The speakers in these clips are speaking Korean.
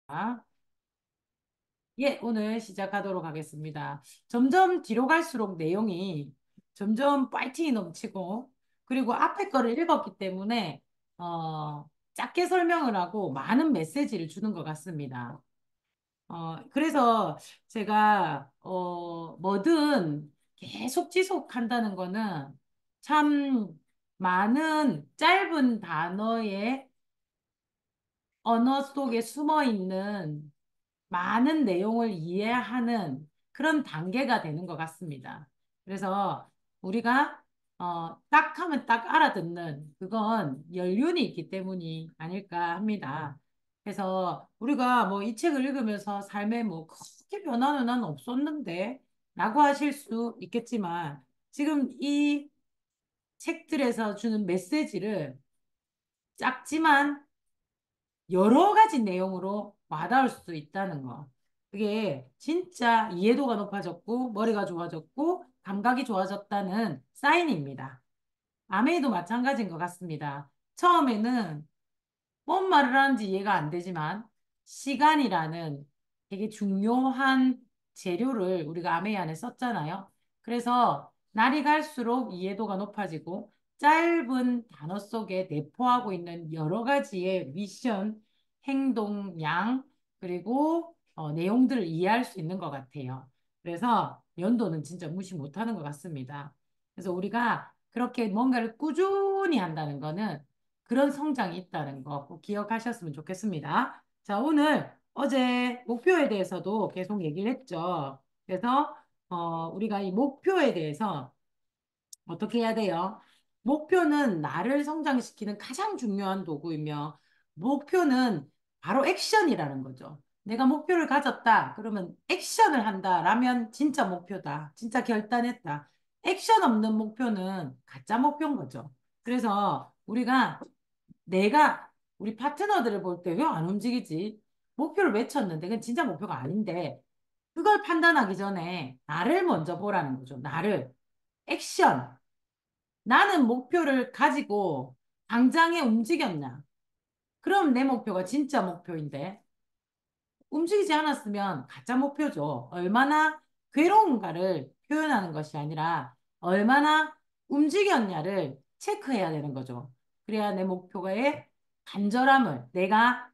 아, 예, 오늘 시작하도록 하겠습니다. 점점 뒤로 갈수록 내용이 점점 파이팅이 넘치고, 그리고 앞에 거를 읽었기 때문에, 짧게 설명을 하고 많은 메시지를 주는 것 같습니다. 그래서 제가, 뭐든 계속 지속한다는 거는 참 많은 짧은 단어의 언어 속에 숨어 있는 많은 내용을 이해하는 그런 단계가 되는 것 같습니다. 그래서 우리가 딱 하면 딱 알아듣는 그건 연륜이 있기 때문이 아닐까 합니다. 그래서 우리가 뭐 이 책을 읽으면서 삶에 뭐 크게 변화는 난 없었는데 라고 하실 수 있겠지만 지금 이 책들에서 주는 메시지를 작지만 여러 가지 내용으로 와닿을 수 있다는 거. 그게 진짜 이해도가 높아졌고, 머리가 좋아졌고, 감각이 좋아졌다는 사인입니다. 아메이도 마찬가지인 것 같습니다. 처음에는 뭔 말을 하는지 이해가 안 되지만, 시간이라는 되게 중요한 재료를 우리가 아메이 안에 썼잖아요. 그래서 날이 갈수록 이해도가 높아지고, 짧은 단어 속에 내포하고 있는 여러 가지의 미션, 행동, 양, 그리고 내용들을 이해할 수 있는 것 같아요. 그래서 연도는 진짜 무시 못하는 것 같습니다. 그래서 우리가 그렇게 뭔가를 꾸준히 한다는 거는 그런 성장이 있다는 거 꼭 기억하셨으면 좋겠습니다. 자, 오늘 어제 목표에 대해서도 계속 얘기를 했죠. 그래서 우리가 이 목표에 대해서 어떻게 해야 돼요? 목표는 나를 성장시키는 가장 중요한 도구이며, 목표는 바로 액션이라는 거죠. 내가 목표를 가졌다. 그러면 액션을 한다라면 진짜 목표다. 진짜 결단했다. 액션 없는 목표는 가짜 목표인 거죠. 그래서 우리가 내가 우리 파트너들을 볼 때 왜 안 움직이지? 목표를 외쳤는데 그건 진짜 목표가 아닌데 그걸 판단하기 전에 나를 먼저 보라는 거죠. 나를. 액션. 나는 목표를 가지고 당장에 움직였냐? 그럼 내 목표가 진짜 목표인데 움직이지 않았으면 가짜 목표죠. 얼마나 괴로운가를 표현하는 것이 아니라 얼마나 움직였냐를 체크해야 되는 거죠. 그래야 내 목표에 간절함을 내가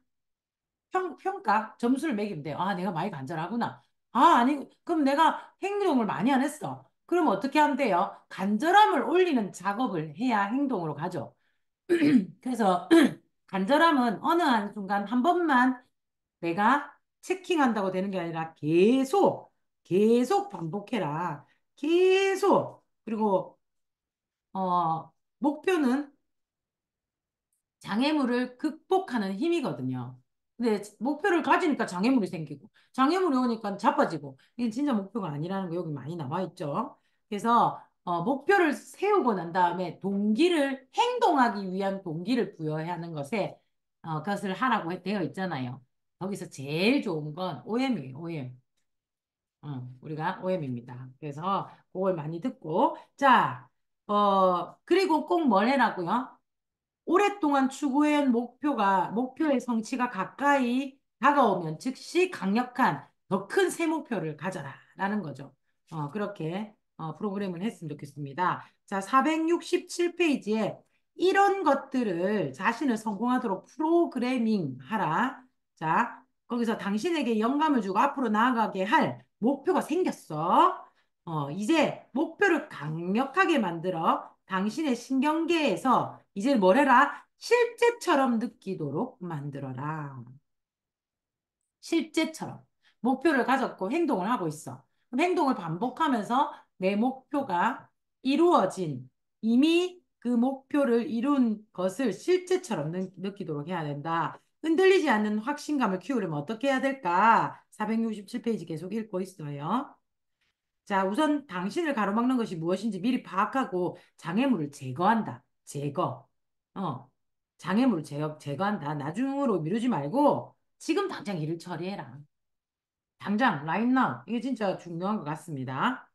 평가, 점수를 매기면 돼요. 아, 내가 많이 간절하구나. 아, 아니, 그럼 내가 행동을 많이 안 했어. 그럼 어떻게 하면 돼요? 간절함을 올리는 작업을 해야 행동으로 가죠. 그래서 간절함은 어느 한순간 한 번만 내가 체킹한다고 되는 게 아니라 계속 반복해라. 계속. 그리고, 목표는 장애물을 극복하는 힘이거든요. 근데 목표를 가지니까 장애물이 생기고, 장애물이 오니까 자빠지고, 이게 진짜 목표가 아니라는 거 여기 많이 나와 있죠. 그래서 목표를 세우고 난 다음에 동기를, 행동하기 위한 동기를 부여해야 하는 것에 그것을 하라고 되어 있잖아요. 거기서 제일 좋은 건 OM이에요, OM. 우리가 OM입니다. 그래서 그걸 많이 듣고, 자, 그리고 꼭 뭘 해라고요? 오랫동안 추구해온 목표의 성취가 가까이 다가오면 즉시 강력한 더 큰 새 목표를 가져라. 라는 거죠. 그렇게 프로그램을 했으면 좋겠습니다. 자, 467페이지에 이런 것들을 자신을 성공하도록 프로그래밍 하라. 자, 거기서 당신에게 영감을 주고 앞으로 나아가게 할 목표가 생겼어. 이제 목표를 강력하게 만들어 당신의 신경계에서 이제 뭘 해라? 실제처럼 느끼도록 만들어라. 실제처럼. 목표를 가졌고 행동을 하고 있어. 그럼 행동을 반복하면서 내 목표가 이루어진, 이미 그 목표를 이룬 것을 실제처럼 느끼도록 해야 된다. 흔들리지 않는 확신감을 키우려면 어떻게 해야 될까? 467페이지 계속 읽고 있어요. 자, 우선 당신을 가로막는 것이 무엇인지 미리 파악하고 장애물을 제거한다. 제거. 어, 장애물을 제거한다. 나중으로 미루지 말고 지금 당장 일을 처리해라. 당장, right now. 이게 진짜 중요한 것 같습니다.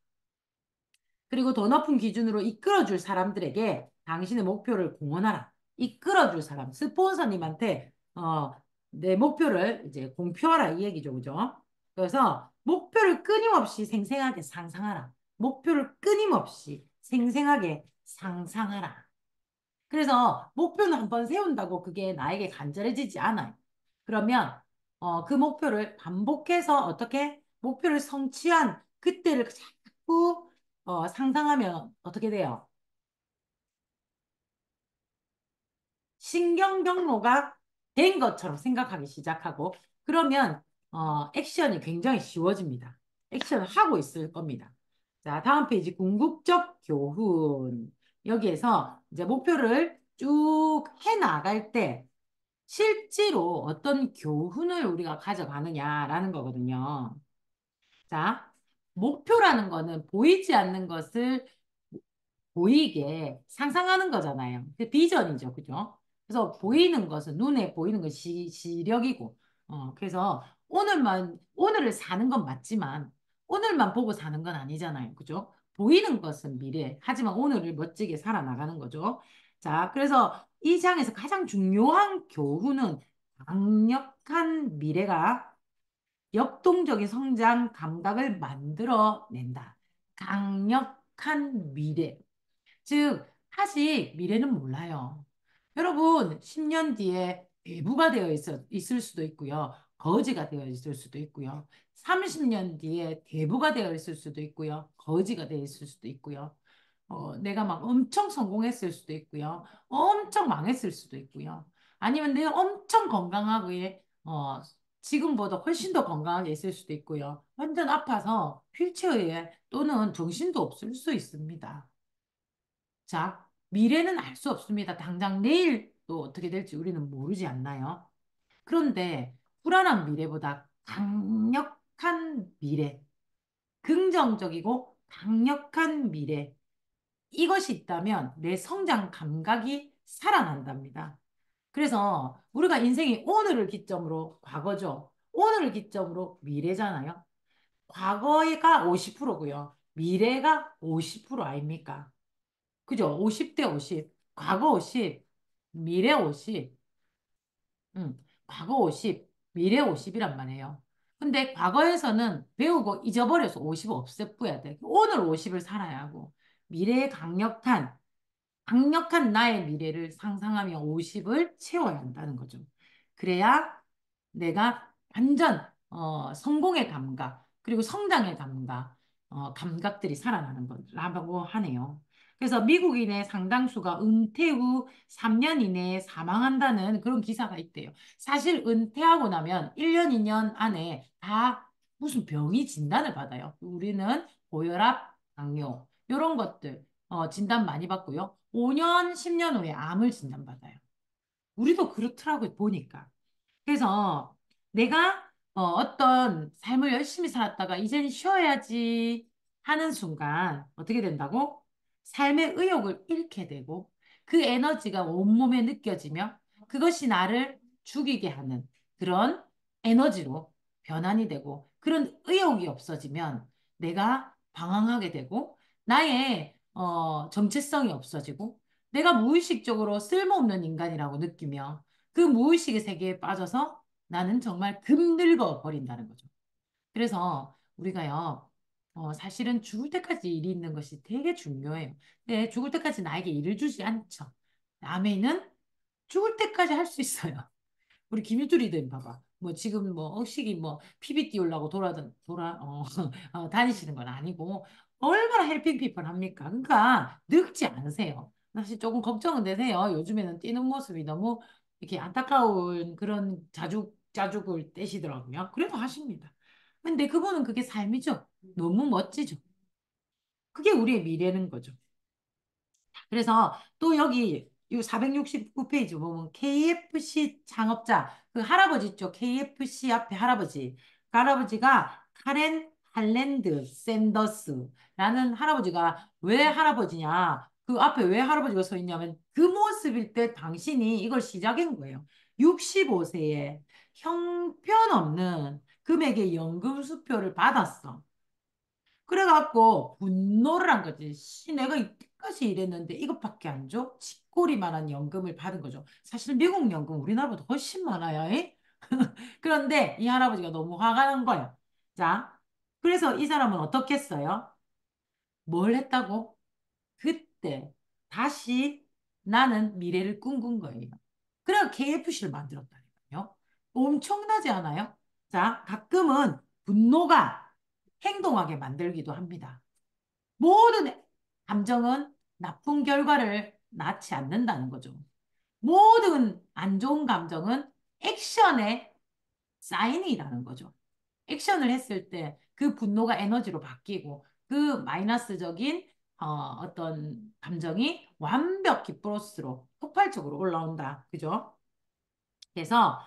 그리고 더 높은 기준으로 이끌어줄 사람들에게 당신의 목표를 공언하라. 이끌어줄 사람, 스폰서님한테 내 목표를 이제 공표하라 이 얘기죠, 그죠? 그래서 목표를 끊임없이 생생하게 상상하라. 목표를 끊임없이 생생하게 상상하라. 그래서 목표는 한번 세운다고 그게 나에게 간절해지지 않아요. 그러면 그 목표를 반복해서 어떻게 목표를 성취한 그때를 자꾸 상상하면 어떻게 돼요? 신경 경로가 된 것처럼 생각하기 시작하고 그러면 액션이 굉장히 쉬워집니다. 액션을 하고 있을 겁니다. 자, 다음 페이지 궁극적 교훈. 여기에서 이제 목표를 쭉 해 나갈 때 실제로 어떤 교훈을 우리가 가져가느냐라는 거거든요. 자, 목표라는 거는 보이지 않는 것을 보이게 상상하는 거잖아요. 그 비전이죠. 그죠? 그래서 보이는 것은 눈에 보이는 것이 시력이고, 그래서 오늘을 사는 건 맞지만, 오늘만 보고 사는 건 아니잖아요. 그죠? 보이는 것은 미래. 하지만 오늘을 멋지게 살아나가는 거죠. 자, 그래서 이 장에서 가장 중요한 교훈은 강력한 미래가 역동적인 성장 감각을 만들어낸다. 강력한 미래. 즉, 아직 미래는 몰라요. 여러분, 10년 뒤에 대부가 있을 수도 있고요. 거지가 되어 있을 수도 있고요. 30년 뒤에 대부가 되어 있을 수도 있고요. 거지가 되어 있을 수도 있고요. 내가 막 엄청 성공했을 수도 있고요. 엄청 망했을 수도 있고요. 아니면 내가 엄청 건강하게, 지금보다 훨씬 더 건강하게 있을 수도 있고요. 완전 아파서 휠체어에 또는 정신도 없을 수 있습니다. 자, 미래는 알 수 없습니다. 당장 내일 또 어떻게 될지 우리는 모르지 않나요? 그런데 불안한 미래보다 강력한 미래, 긍정적이고 강력한 미래, 이것이 있다면 내 성장 감각이 살아난답니다. 그래서 우리가 인생이 오늘을 기점으로 과거죠. 오늘을 기점으로 미래잖아요. 과거가 50%고요. 미래가 50% 아닙니까? 그죠? 50대 50, 과거 50, 미래 50, 과거 50, 미래 50이란 말이에요. 근데 과거에서는 배우고 잊어버려서 50을 없애야 돼. 오늘 50을 살아야 하고, 미래의 강력한 나의 미래를 상상하며 50을 채워야 한다는 거죠. 그래야 내가 완전 성공의 감각, 그리고 성장의 감각, 감각들이 살아나는 거라고 하네요. 그래서 미국인의 상당수가 은퇴 후 3년 이내에 사망한다는 그런 기사가 있대요. 사실 은퇴하고 나면 1년, 2년 안에 다 무슨 병이 진단을 받아요. 우리는 고혈압, 당뇨, 이런 것들 진단 많이 받고요. 5년, 10년 후에 암을 진단받아요. 우리도 그렇더라고요, 보니까. 그래서 내가 어떤 삶을 열심히 살았다가 이제는 쉬어야지 하는 순간 어떻게 된다고? 삶의 의욕을 잃게 되고 그 에너지가 온몸에 느껴지며 그것이 나를 죽이게 하는 그런 에너지로 변환이 되고 그런 의욕이 없어지면 내가 방황하게 되고 나의 정체성이 없어지고 내가 무의식적으로 쓸모없는 인간이라고 느끼며 그 무의식의 세계에 빠져서 나는 정말 금늙어 버린다는 거죠. 그래서 우리가요, 사실은 죽을 때까지 일이 있는 것이 되게 중요해요. 근데 죽을 때까지 나에게 일을 주지 않죠. 남에는 죽을 때까지 할 수 있어요. 우리 김유두리들 봐봐. 뭐 지금 뭐 억식이 뭐 피비 띄우려고 다니시는 건 아니고 얼마나 헬핑 피플 합니까? 그러니까 늙지 않으세요. 사실 조금 걱정은 되세요. 요즘에는 뛰는 모습이 너무 이렇게 안타까운 그런 자죽을 떼시더라고요. 그래도 하십니다. 근데 그분은 그게 삶이죠. 너무 멋지죠. 그게 우리의 미래는 거죠. 그래서 또 여기 이 469페이지 보면 KFC 창업자 그 할아버지 있죠. KFC 앞에 할아버지. 그 할아버지가 카렌 할랜드 샌더스라는 할아버지가 왜 할아버지냐? 그 앞에 왜 할아버지가 서 있냐면 그 모습일 때 당신이 이걸 시작한 거예요. 65세에 형편없는 금액의 연금 수표를 받았어. 그래갖고 분노를 한 거지. 내가 이때까지 일했는데 이것밖에 안 줘? 쥐꼬리만한 연금을 받은 거죠. 사실 미국 연금 우리나라보다 훨씬 많아요. 에? 그런데 이 할아버지가 너무 화가 난 거예요. 자, 그래서 이 사람은 어떻게 했어요? 뭘 했다고? 그때 다시 나는 미래를 꿈꾼 거예요. 그래서 KFC를 만들었다니까요. 엄청나지 않아요? 자, 가끔은 분노가 행동하게 만들기도 합니다. 모든 감정은 나쁜 결과를 낳지 않는다는 거죠. 모든 안 좋은 감정은 액션의 사인이라는 거죠. 액션을 했을 때 그 분노가 에너지로 바뀌고 그 마이너스적인 어떤 감정이 완벽히 플러스로 폭발적으로 올라온다. 그죠? 그래서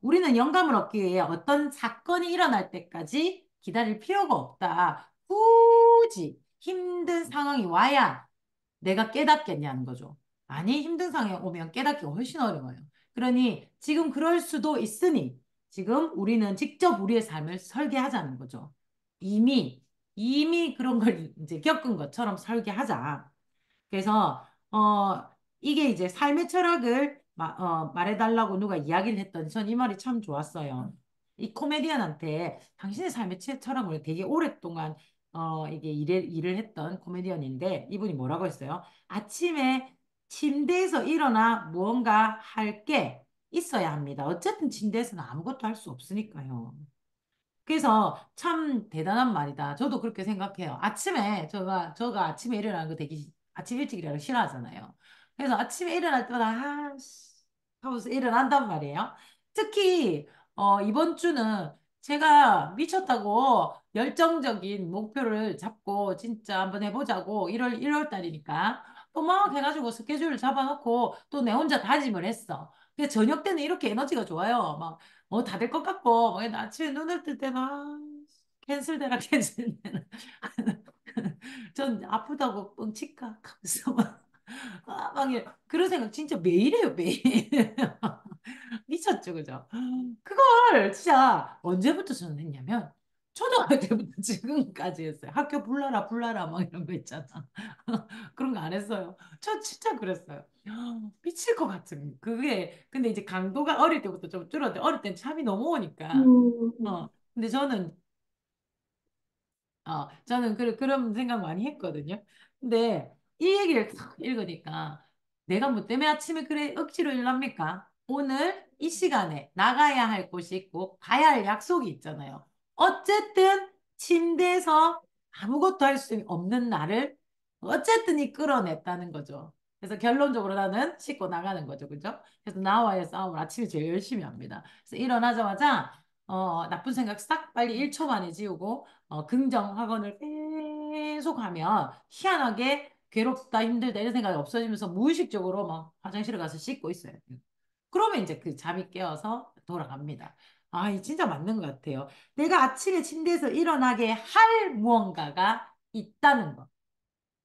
우리는 영감을 얻기 위해 어떤 사건이 일어날 때까지 기다릴 필요가 없다. 굳이 힘든 상황이 와야 내가 깨닫겠냐는 거죠. 아니, 힘든 상황에 오면 깨닫기가 훨씬 어려워요. 그러니 지금 그럴 수도 있으니 지금 우리는 직접 우리의 삶을 설계하자는 거죠. 이미, 이미 그런 걸 이제 겪은 것처럼 설계하자. 그래서 이게 이제 삶의 철학을 말해달라고 누가 이야기를 했더니 전 이 말이 참 좋았어요. 이 코미디언한테 당신의 삶의 철학을 되게 오랫동안 이게 일을 했던 코미디언인데 이분이 뭐라고 했어요? 아침에 침대에서 일어나 무언가 할 게 있어야 합니다. 어쨌든 침대에서는 아무것도 할 수 없으니까요. 그래서 참 대단한 말이다. 저도 그렇게 생각해요. 아침에 저가 아침에 일어나는 거 되게 아침 일찍 일어나는 거 싫어하잖아요. 그래서 아침에 일어날 때마다 아씨 하고서 일어난단 말이에요. 특히 이번 주는 제가 미쳤다고 열정적인 목표를 잡고 진짜 한번 해보자고 1월 달이니까 또 막 해가지고 스케줄을 잡아놓고 또 내 혼자 다짐을 했어. 근데 저녁 때는 이렇게 에너지가 좋아요. 막 다 될 것 같고, 막 아침에 눈을 뜰 때는, 캔슬되라, 캔슬되라. 전 아프다고 뻥칠까? 하면서 그런 생각 진짜 매일 해요, 매일. 미쳤죠, 그죠? 그걸 진짜 언제부터 저는 했냐면, 초등학교 때부터 지금까지 했어요. 학교 불러라, 불러라, 막 이런 거 있잖아. 그런 거 안 했어요. 저 진짜 그랬어요. 미칠 것 같은. 그게, 근데 이제 강도가 어릴 때부터 좀 줄었는데, 어릴 땐 잠이 너무 오니까. 음. 근데 저는 그런 생각 많이 했거든요. 근데 이 얘기를 탁 읽으니까 내가 뭐 때문에 아침에 그래 억지로 일납니까? 오늘 이 시간에 나가야 할 곳이 있고 가야 할 약속이 있잖아요. 어쨌든 침대에서 아무것도 할 수 없는 나를 어쨌든 이끌어냈다는 거죠. 그래서 결론적으로 나는 씻고 나가는 거죠. 그죠? 그래서 나와의 싸움을 아침에 제일 열심히 합니다. 그래서 일어나자마자 나쁜 생각 싹 빨리 1초 만에 지우고 긍정 학원을 계속 하면 희한하게 괴롭다, 힘들다 이런 생각이 없어지면서 무의식적으로 막 화장실에 가서 씻고 있어요. 그러면 이제 그 잠이 깨어서 돌아갑니다. 아, 이 진짜 맞는 것 같아요. 내가 아침에 침대에서 일어나게 할 무언가가 있다는 것.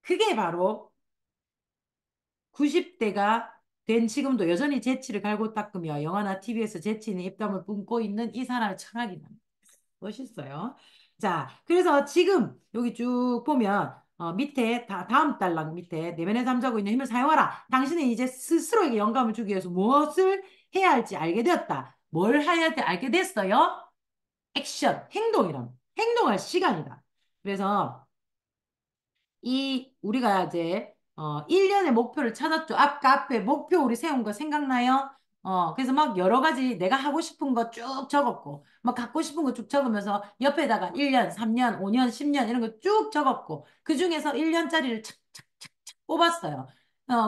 그게 바로 90대가 된 지금도 여전히 재치를 갈고 닦으며 영화나 TV에서 재치 있는 입담을 뿜고 있는 이 사람의 철학이다. 멋있어요. 자, 그래서 지금 여기 쭉 보면 밑에 다음 달락 밑에 내면에 잠자고 있는 힘을 사용하라. 당신은 이제 스스로에게 영감을 주기 위해서 무엇을 해야 할지 알게 되었다. 뭘 해야 할지 알게 됐어요? 액션, 행동이란. 행동할 시간이다. 그래서 이 우리가 이제 1년의 목표를 찾았죠. 아까 앞에 목표 우리 세운 거 생각나요? 그래서 막 여러 가지 내가 하고 싶은 거 쭉 적었고 막 갖고 싶은 거 쭉 적으면서 옆에다가 1년, 3년, 5년, 10년 이런 거 쭉 적었고 그중에서 1년짜리를 착착착착 뽑았어요.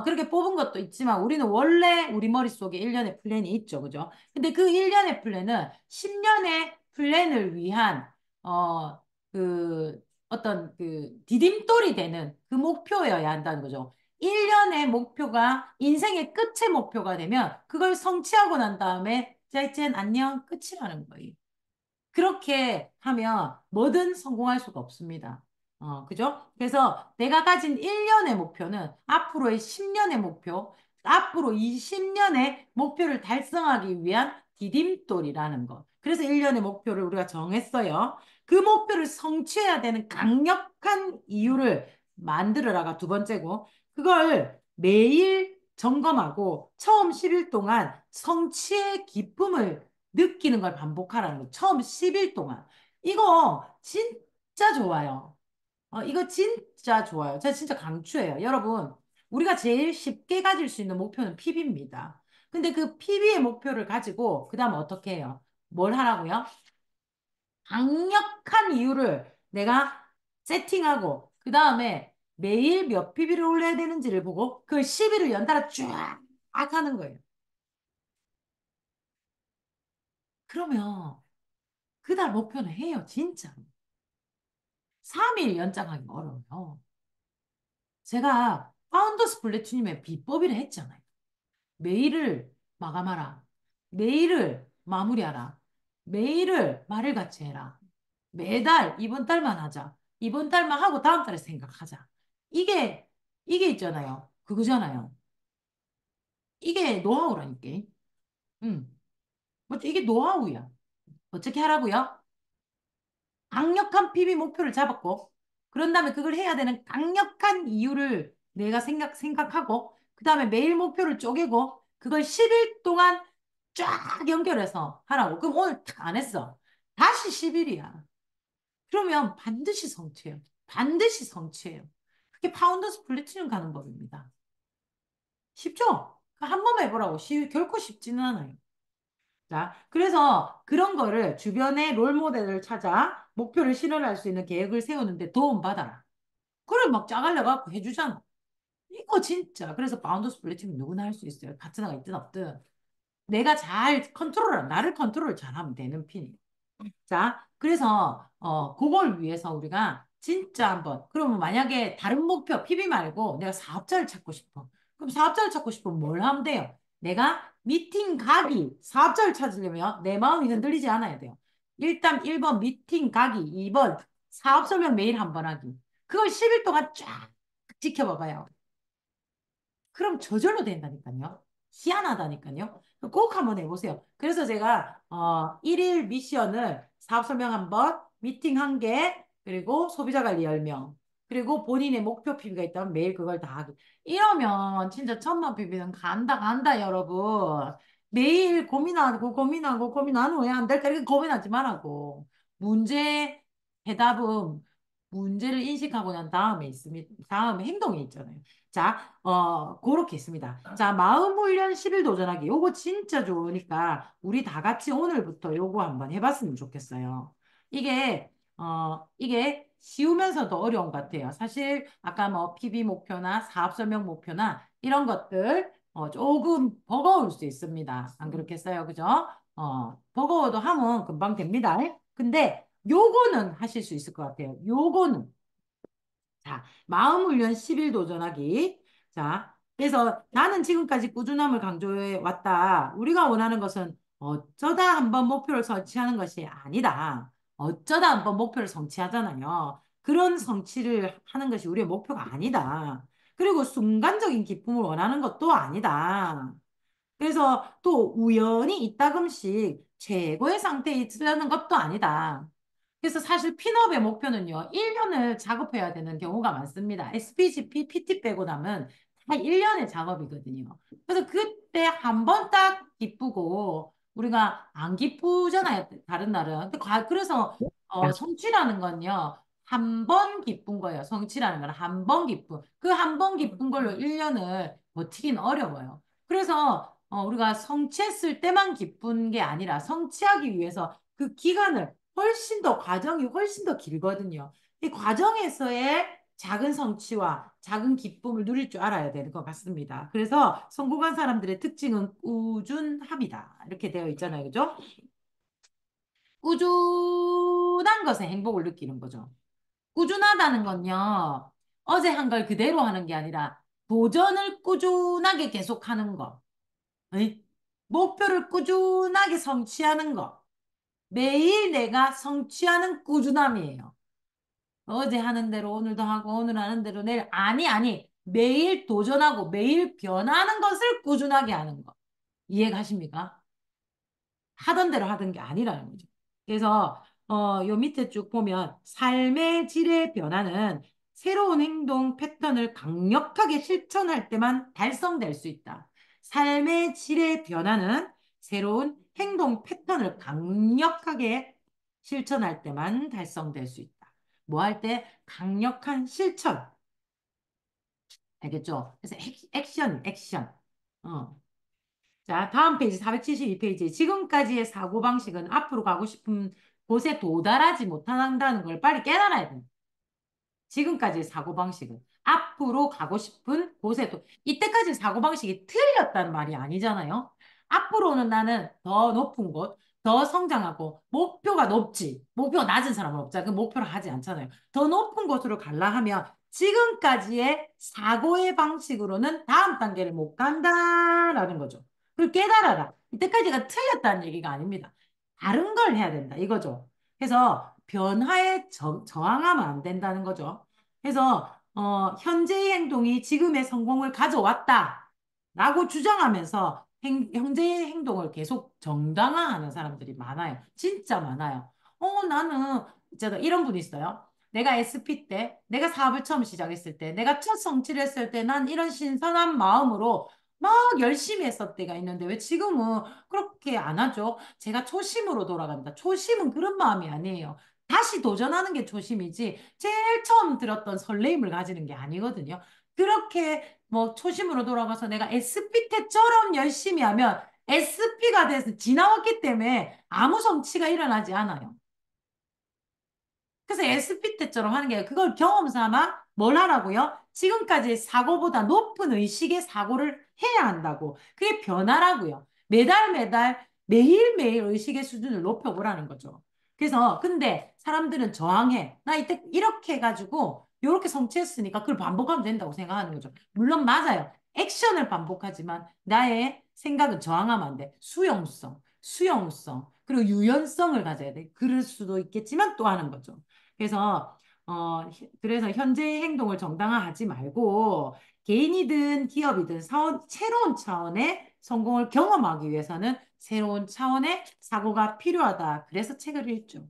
그렇게 뽑은 것도 있지만 우리는 원래 우리 머릿속에 1년의 플랜이 있죠. 그죠? 근데 그 1년의 플랜은 10년의 플랜을 위한 어떤 그 디딤돌이 되는 그 목표여야 한다는 거죠. 1년의 목표가 인생의 끝의 목표가 되면 그걸 성취하고 난 다음에 자, 이젠 안녕 끝이라는 거예요. 그렇게 하면 뭐든 성공할 수가 없습니다. 그죠? 그래서 내가 가진 1년의 목표는 앞으로의 10년의 목표, 앞으로 20년의 목표를 달성하기 위한 디딤돌이라는 거. 그래서 1년의 목표를 우리가 정했어요. 그 목표를 성취해야 되는 강력한 이유를 만들어라가 두 번째고, 그걸 매일 점검하고 처음 10일 동안 성취의 기쁨을 느끼는 걸 반복하라는 거. 처음 10일 동안. 이거 진짜 좋아요. 이거 진짜 좋아요. 제가 진짜 강추해요. 여러분, 우리가 제일 쉽게 가질 수 있는 목표는 PB입니다. 근데 그 PB의 목표를 가지고, 그 다음 어떻게 해요? 뭘 하라고요? 강력한 이유를 내가 세팅하고, 그 다음에 매일 몇 PB를 올려야 되는지를 보고, 그 10일을 연달아 쫙 하는 거예요. 그러면, 그달 목표는 해요, 진짜. 3일 연장하기 어려워요. 제가 파운더스 플래티늄의 비법이라 했잖아요. 메일을 마감하라. 메일을 마무리하라. 메일을 말을 같이 해라. 매달 이번 달만 하자. 이번 달만 하고 다음 달에 생각하자. 이게 이게 있잖아요. 그거잖아요. 이게 노하우라니까. 음. 맞죠? 이게 노하우야. 어떻게 하라고요? 강력한 PB 목표를 잡았고, 그런 다음에 그걸 해야 되는 강력한 이유를 내가 생각하고, 그 다음에 매일 목표를 쪼개고, 그걸 10일 동안 쫙 연결해서 하라고. 그럼 오늘 탁 안 했어. 다시 10일이야. 그러면 반드시 성취해요. 반드시 성취해요. 그게 파운더스 플래티넘 가는 법입니다. 쉽죠? 한 번 해보라고. 결코 쉽지는 않아요. 자, 그래서 그런 거를 주변의 롤 모델을 찾아 목표를 실현할 수 있는 계획을 세우는데 도움받아라. 그걸 막 짜갈려갖고 해주잖아. 이거 진짜. 그래서 바운더스 플래티넘 누구나 할 수 있어요. 파트너가 있든 없든. 내가 잘 나를 컨트롤 잘하면 되는 핀이에요. 자, 그래서 그걸 위해서 우리가 진짜 한번 그러면 만약에 다른 목표 PB 말고 내가 사업자를 찾고 싶어. 그럼 사업자를 찾고 싶으면 뭘 하면 돼요? 내가 미팅 가기 사업자를 찾으려면 내 마음이 흔들리지 않아야 돼요. 일단 1번 미팅 가기, 2번 사업 설명 매일 한 번 하기. 그걸 10일 동안 쫙 지켜봐봐요. 그럼 저절로 된다니까요. 희한하다니까요. 꼭 한번 해보세요. 그래서 제가 1일 미션을 사업 설명 한 번, 미팅 한 개, 그리고 소비자 관리 10명, 그리고 본인의 목표 PB가 있다면 매일 그걸 다 하기. 이러면 진짜 1000만 PB는 간다, 여러분. 매일 고민하고 왜 안 될까? 이렇게 고민하지 말라고. 문제 해답은 문제를 인식하고 난 다음에 있습니다. 다음에 행동이 있잖아요. 자, 그렇게 있습니다. 자, 마음 훈련 10일 도전하기. 요거 진짜 좋으니까 우리 다 같이 오늘부터 요거 한번 해봤으면 좋겠어요. 이게 쉬우면서도 어려운 것 같아요. 사실 아까 뭐 PB 목표나 사업 설명 목표나 이런 것들 조금 버거울 수 있습니다. 안 그렇겠어요? 그죠? 버거워도 하면 금방 됩니다. 근데 요거는 하실 수 있을 것 같아요. 요거는 자, 마음 훈련 10일 도전하기. 자, 그래서 나는 지금까지 꾸준함을 강조해 왔다. 우리가 원하는 것은 어쩌다 한번 목표를 성취하는 것이 아니다. 어쩌다 한번 목표를 성취하잖아요. 그런 성취를 하는 것이 우리의 목표가 아니다. 그리고 순간적인 기쁨을 원하는 것도 아니다. 그래서 또 우연히 이따금씩 최고의 상태에 있으려는 것도 아니다. 그래서 사실 핀업의 목표는요, 1년을 작업해야 되는 경우가 많습니다. SPGP, PT 빼고 나면 다 1년의 작업이거든요. 그래서 그때 한 번 딱 기쁘고, 우리가 안 기쁘잖아요, 다른 날은. 그래서 성취라는 건요, 한 번 기쁜 거예요. 성취라는 건 한 번 기쁨. 그 한 번 기쁜 걸로 1년을 버티긴 어려워요. 그래서 우리가 성취했을 때만 기쁜 게 아니라 성취하기 위해서 그 기간을 과정이 훨씬 더 길거든요. 이 과정에서의 작은 성취와 작은 기쁨을 누릴 줄 알아야 되는 것 같습니다. 그래서 성공한 사람들의 특징은 꾸준합니다. 이렇게 되어 있잖아요. 그죠? 꾸준한 것에 행복을 느끼는 거죠. 꾸준하다는 건요, 어제 한 걸 그대로 하는 게 아니라 도전을 꾸준하게 계속하는 거. 의? 목표를 꾸준하게 성취하는 거. 매일 내가 성취하는 꾸준함이에요. 어제 하는 대로 오늘도 하고 오늘 하는 대로 내일 아니 매일 도전하고 매일 변하는 것을 꾸준하게 하는 거. 이해가십니까? 하던 대로 하던 게 아니라는 거죠. 그래서 요 밑에 쭉 보면 삶의 질의 변화는 새로운 행동 패턴을 강력하게 실천할 때만 달성될 수 있다. 삶의 질의 변화는 새로운 행동 패턴을 강력하게 실천할 때만 달성될 수 있다. 뭐 할 때? 강력한 실천. 알겠죠? 그래서 액션, 액션. 어. 자, 다음 페이지 472페이지. 지금까지의 사고방식은 앞으로 가고 싶은 곳에 도달하지 못한다는 걸 빨리 깨달아야 돼. 지금까지의 사고방식은 앞으로 가고 싶은 곳에도 이때까지 사고방식이 틀렸다는 말이 아니잖아요. 앞으로는 나는 더 높은 곳, 더 성장하고 목표가 높지. 목표가 낮은 사람은 없잖아. 그 목표를 하지 않잖아요. 더 높은 곳으로 갈라 하면 지금까지의 사고의 방식으로는 다음 단계를 못 간다라는 거죠. 그걸 깨달아라. 이때까지가 틀렸다는 얘기가 아닙니다. 다른 걸 해야 된다. 이거죠. 그래서 변화에 저항하면 안 된다는 거죠. 그래서 현재의 행동이 지금의 성공을 가져왔다. 라고 주장하면서 현재의 행동을 계속 정당화하는 사람들이 많아요. 진짜 많아요. 나는 있잖아 이런 분이 있어요. 내가 SP 때, 내가 사업을 처음 시작했을 때, 내가 첫 성취를 했을 때, 난 이런 신선한 마음으로 막 열심히 했을 때가 있는데 왜 지금은 그렇게 안 하죠? 제가 초심으로 돌아간다. 초심은 그런 마음이 아니에요. 다시 도전하는 게 초심이지, 제일 처음 들었던 설레임을 가지는 게 아니거든요. 그렇게 뭐 초심으로 돌아가서 내가 SP 때처럼 열심히 하면 SP가 돼서 지나왔기 때문에 아무 성취가 일어나지 않아요. 그래서 SP 때처럼 하는 게 그걸 경험 삼아 뭘 하라고요? 지금까지 사고보다 높은 의식의 사고를 해야 한다고. 그게 변화라고요. 매달 매달 매일매일 의식의 수준을 높여보라는 거죠. 그래서 근데 사람들은 저항해. 나 이때 이렇게 해가지고 이렇게 성취했으니까 그걸 반복하면 된다고 생각하는 거죠. 물론 맞아요. 액션을 반복하지만 나의 생각은 저항하면 안 돼. 수용성, 그리고 유연성을 가져야 돼. 그럴 수도 있겠지만 또 하는 거죠. 그래서 그래서 현재의 행동을 정당화하지 말고 개인이든 기업이든 새로운 차원의 성공을 경험하기 위해서는 새로운 차원의 사고가 필요하다. 그래서 책을 읽죠.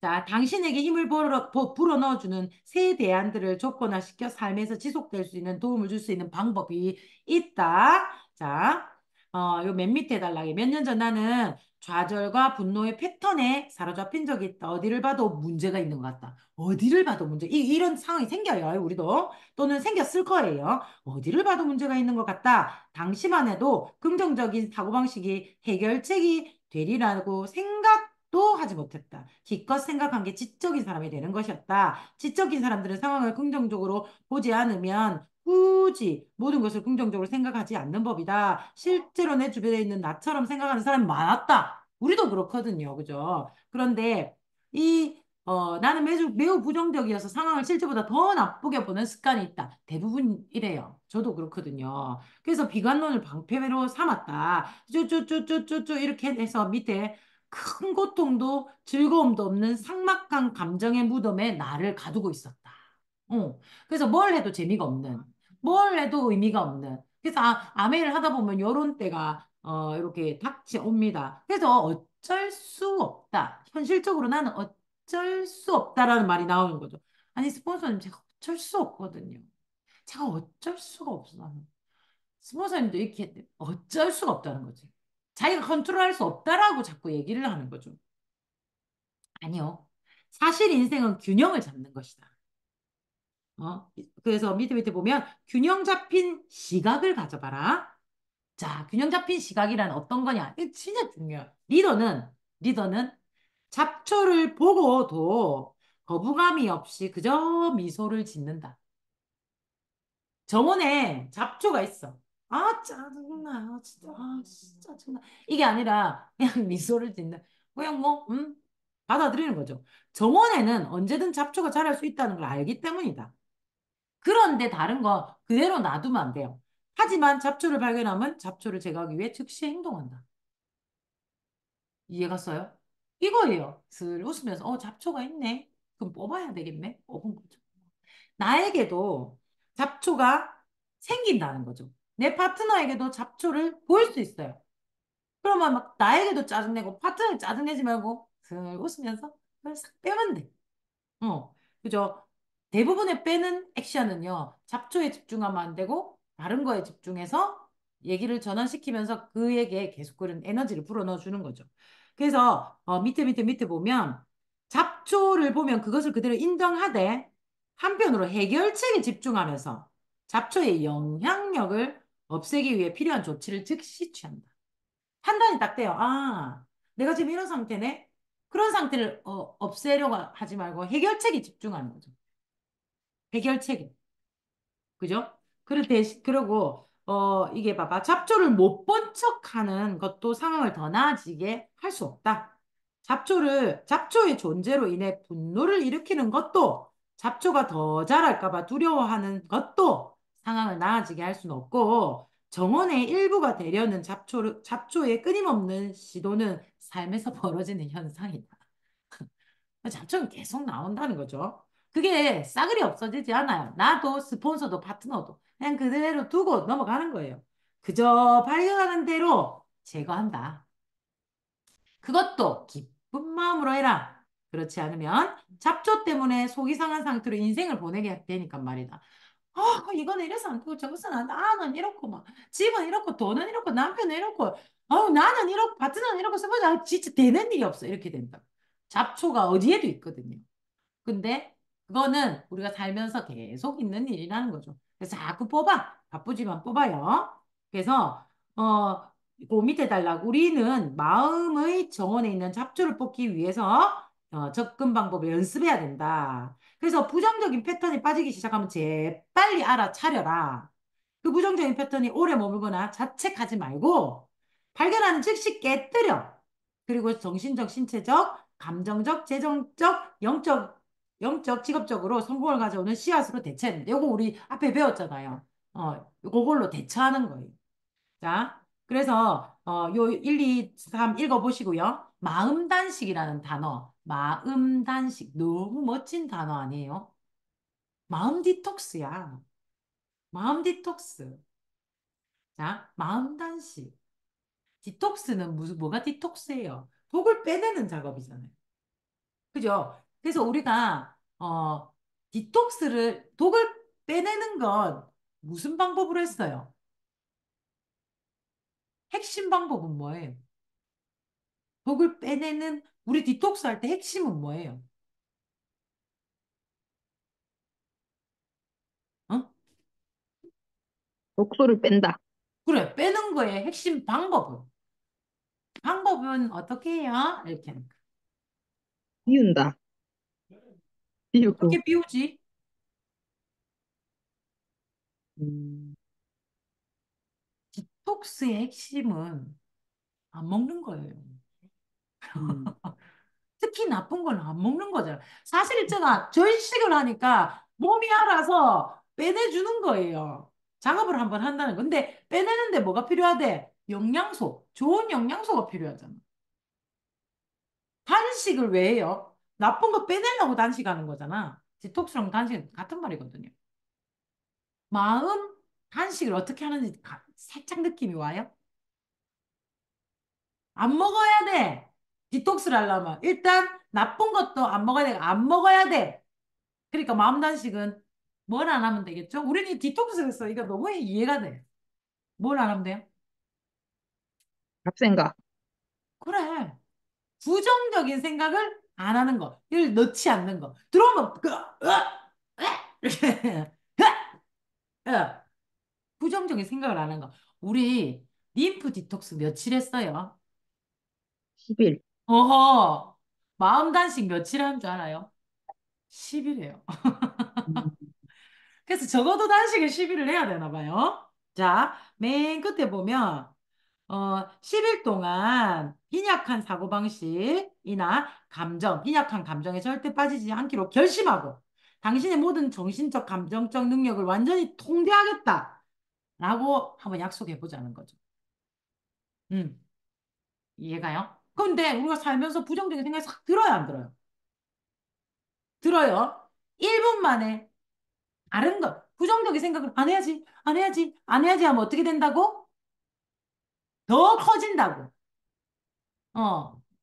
자, 당신에게 힘을 불어넣어주는 새 대안들을 조건화시켜 삶에서 지속될 수 있는 도움을 줄 수 있는 방법이 있다. 자, 요 맨 밑에 달라게 몇 년 전 나는 좌절과 분노의 패턴에 사로잡힌 적이 있다. 어디를 봐도 문제가 있는 것 같다. 어디를 봐도 이런 상황이 생겨요. 우리도 또는 생겼을 거예요. 어디를 봐도 문제가 있는 것 같다. 당시만 해도 긍정적인 사고방식이 해결책이 되리라고 생각도 하지 못했다. 기껏 생각한 게 지적인 사람이 되는 것이었다. 지적인 사람들은 상황을 긍정적으로 보지 않으면 굳이 모든 것을 긍정적으로 생각하지 않는 법이다. 실제로 내 주변에 있는 나처럼 생각하는 사람이 많았다. 우리도 그렇거든요. 그죠? 그런데 나는 매우 부정적이어서 상황을 실제보다 더 나쁘게 보는 습관이 있다. 대부분 이래요. 저도 그렇거든요. 그래서 비관론을 방패로 삼았다. 쪼쪼쪼쪼쪼 이렇게 해서 밑에 큰 고통도 즐거움도 없는 삭막한 감정의 무덤에 나를 가두고 있었다. 그래서 뭘 해도 재미가 없는, 뭘 해도 의미가 없는. 그래서 아메를 하다 보면 요런 때가 이렇게 닥치 옵니다. 그래서 어쩔 수 없다. 현실적으로 나는 어쩔 수 없다라는 말이 나오는 거죠. 아니 스폰서님 제가 어쩔 수 없거든요. 제가 어쩔 수가 없어 나는. 스폰서님도 이렇게 했대. 어쩔 수가 없다는 거지. 자기가 컨트롤할 수 없다라고 자꾸 얘기를 하는 거죠. 아니요. 사실 인생은 균형을 잡는 것이다. 그래서 밑에 보면 균형 잡힌 시각을 가져봐라. 자, 균형 잡힌 시각이란 어떤 거냐? 이거 진짜 중요해요. 리더는 잡초를 보고도 거부감이 없이 그저 미소를 짓는다. 정원에 잡초가 있어. 아, 짜증나. 진짜, 진짜 짜증나. 이게 아니라 그냥 미소를 짓는, 그냥 뭐, 받아들이는 거죠. 정원에는 언제든 잡초가 자랄 수 있다는 걸 알기 때문이다. 그런데 다른 거 그대로 놔두면 안 돼요. 하지만 잡초를 발견하면 잡초를 제거하기 위해 즉시 행동한다. 이해가 써요? 이거예요. 슬 웃으면서 잡초가 있네. 그럼 뽑아야 되겠네. 뽑은 거죠. 나에게도 잡초가 생긴다는 거죠. 내 파트너에게도 잡초를 보일 수 있어요. 그러면 막 나에게도 짜증내고 파트너에 짜증내지 말고 슬 웃으면서 그걸 싹 빼면 돼. 그죠? 대부분의 빼는 액션은요, 잡초에 집중하면 안 되고, 다른 거에 집중해서 얘기를 전환시키면서 그에게 계속 그런 에너지를 불어넣어 주는 거죠. 그래서 밑에 보면 잡초를 보면 그것을 그대로 인정하되 한편으로 해결책에 집중하면서 잡초의 영향력을 없애기 위해 필요한 조치를 즉시 취한다. 판단이 딱 돼요. 아, 내가 지금 이런 상태네. 그런 상태를 없애려고 하지 말고 해결책에 집중하는 거죠. 해결책에. 그죠? 그러고, 이게 봐봐. 잡초를 못 본 척하는 것도 상황을 더 나아지게 할 수 없다. 잡초의 존재로 인해 분노를 일으키는 것도, 잡초가 더 자랄까봐 두려워하는 것도 상황을 나아지게 할 수는 없고, 정원의 일부가 되려는 잡초의 끊임없는 시도는 삶에서 벌어지는 현상이다. 잡초는 계속 나온다는 거죠. 그게 싸그리 없어지지 않아요. 나도 스폰서도 파트너도 그냥 그대로 두고 넘어가는 거예요. 그저 발견하는 대로 제거한다. 그것도 기쁜 마음으로 해라. 그렇지 않으면 잡초 때문에 속이 상한 상태로 인생을 보내게 되니까 말이다. 이거는 이래서 안 되고 저것은 안 돼. 난 이렇고 막 집은 이렇고 돈은 이렇고 남편은 이렇고 나는 이렇고 파트너는 이렇고 서보자 진짜 되는 일이 없어 이렇게 된다. 잡초가 어디에도 있거든요. 근데 그거는 우리가 살면서 계속 있는 일이라는 거죠. 그래서 자꾸 뽑아. 바쁘지만 뽑아요. 그래서 그 밑에 달라고 우리는 마음의 정원에 있는 잡초를 뽑기 위해서 접근 방법을 연습해야 된다. 그래서 부정적인 패턴에 빠지기 시작하면 재빨리 알아차려라. 그 부정적인 패턴이 오래 머물거나 자책하지 말고 발견하는 즉시 깨뜨려. 그리고 정신적, 신체적, 감정적, 재정적, 직업적으로 성공을 가져오는 씨앗으로 대체합니다. 요거 우리 앞에 배웠잖아요. 그걸로 대처하는 거예요. 자, 그래서 요 1, 2, 3 읽어보시고요. 마음 단식이라는 단어. 마음 단식. 너무 멋진 단어 아니에요? 마음 디톡스야. 마음 디톡스. 자, 마음 단식. 디톡스는 뭐가 디톡스예요? 독을 빼내는 작업이잖아요. 그죠? 그래서 우리가 독을 빼내는 건 무슨 방법으로 했어요? 핵심 방법은 뭐예요? 독을 빼내는 우리 디톡스 할 때 핵심은 뭐예요? 어? 독소를 뺀다. 그래, 빼는 거의 핵심 방법은 어떻게 해요? 이렇게 하니까. 비운다. 비우고. 어떻게 비우지? 음, 디톡스의 핵심은 안 먹는 거예요. 음, 특히 나쁜 건 안 먹는 거잖아. 사실 있잖아. 절식을 하니까 몸이 알아서 빼내주는 거예요. 작업을 한번 한다는 거. 근데 빼내는데 뭐가 필요하대? 영양소. 좋은 영양소가 필요하잖아. 단식을 왜 해요? 나쁜 거 빼내려고 단식하는 거잖아. 디톡스랑 단식은 같은 말이거든요. 마음 단식을 어떻게 하는지 살짝 느낌이 와요? 안 먹어야 돼. 디톡스를 하려면. 일단 나쁜 것도 안 먹어야 돼. 안 먹어야 돼. 그러니까 마음 단식은 뭘 안 하면 되겠죠? 우리는 디톡스 했어. 이거 너무 이해가 돼. 뭘 안 하면 돼요? 잡생각. 그래. 부정적인 생각을 안 하는 거. 이걸 넣지 않는 거. 들어오면 이렇게 부정적인 생각을 안 하는 거. 우리 림프 디톡스 며칠 했어요? 10일. 어허. 마음 단식 며칠 한 줄 알아요? 10일이에요. 음, 그래서 적어도 단식을 10일을 해야 되나 봐요. 자, 맨 끝에 보면 10일 동안 빈약한 감정에 절대 빠지지 않기로 결심하고 당신의 모든 정신적, 감정적 능력을 완전히 통제하겠다. 라고 한번 약속해 보자는 거죠. 음, 이해가요? 근데 우리가 살면서 부정적인 생각이 싹 들어요, 안 들어요? 들어요. 1분 만에 다른 것, 부정적인 생각을 안 해야지, 안 해야지, 안 해야지 하면 어떻게 된다고? 더 커진다고.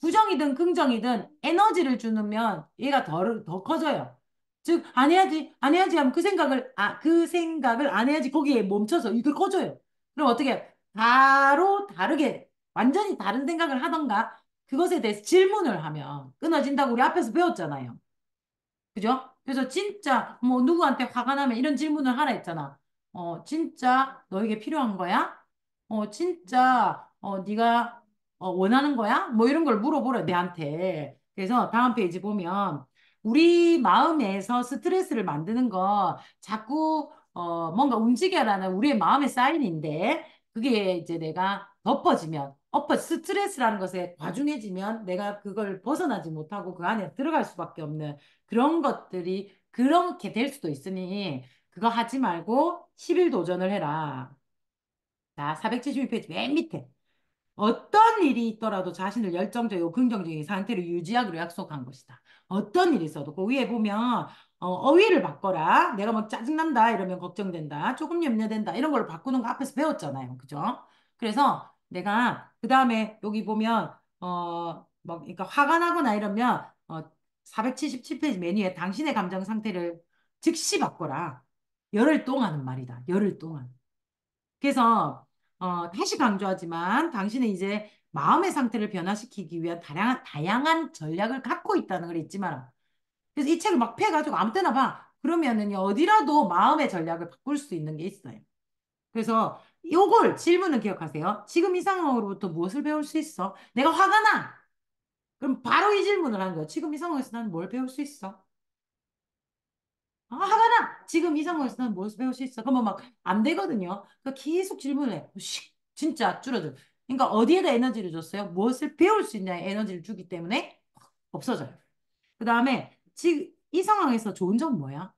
부정이든 긍정이든 에너지를 주면 얘가 더 커져요. 즉, 안 해야지 하면 그 생각을 안 해야지 거기에 멈춰서 이걸 커져요. 그럼 어떻게 해? 바로 다르게 완전히 다른 생각을 하던가 그것에 대해서 질문을 하면 끊어진다고 우리 앞에서 배웠잖아요. 그죠? 그래서 진짜 뭐 누구한테 화가 나면 이런 질문을 하라 했잖아. 진짜 너에게 필요한 거야? 진짜 네가 원하는 거야? 뭐 이런 걸 물어보래 내한테. 그래서 다음 페이지 보면 우리 마음에서 스트레스를 만드는 거 자꾸 뭔가 움직여라는 우리의 마음의 사인인데 그게 이제 내가 덮어지면 스트레스라는 것에 과중해지면 내가 그걸 벗어나지 못하고 그 안에 들어갈 수밖에 없는 그런 것들이 그렇게 될 수도 있으니 그거 하지 말고 10일 도전을 해라. 자, 472페이지 맨 밑에. 어떤 일이 있더라도 자신을 열정적이고 긍정적인 상태로 유지하기로 약속한 것이다. 어떤 일이 있어도 그 위에 보면 어휘를 바꿔라. 내가 막 짜증난다 이러면 걱정된다. 조금 염려된다. 이런 걸 바꾸는 거 앞에서 배웠잖아요. 그죠? 그래서 내가 그 다음에 여기 보면 뭐 그러니까 화가 나거나 이러면 477페이지 메뉴에 당신의 감정 상태를 즉시 바꿔라. 열흘 동안은 말이다. 열흘 동안. 그래서 다시 강조하지만 당신은 이제 마음의 상태를 변화시키기 위한 다양한 전략을 갖고 있다는 걸 잊지 마라. 그래서 이 책을 막 펴가지고 아무 때나 봐. 그러면은 어디라도 마음의 전략을 바꿀 수 있는 게 있어요. 그래서 요걸 질문을 기억하세요. 지금 이 상황으로부터 무엇을 배울 수 있어? 내가 화가 나. 그럼 바로 이 질문을 하는 거예요. 지금 이 상황에서 나는 뭘 배울 수 있어? 아, 화가 나! 지금 이 상황에서 나는 뭘 배울 수 있어? 그러면 막 안 되거든요. 그러니까 계속 질문을 해. 진짜 줄어들. 그러니까 어디에다 에너지를 줬어요? 무엇을 배울 수 있냐에 에너지를 주기 때문에 없어져요. 그 다음에 지금 이 상황에서 좋은 점 뭐야?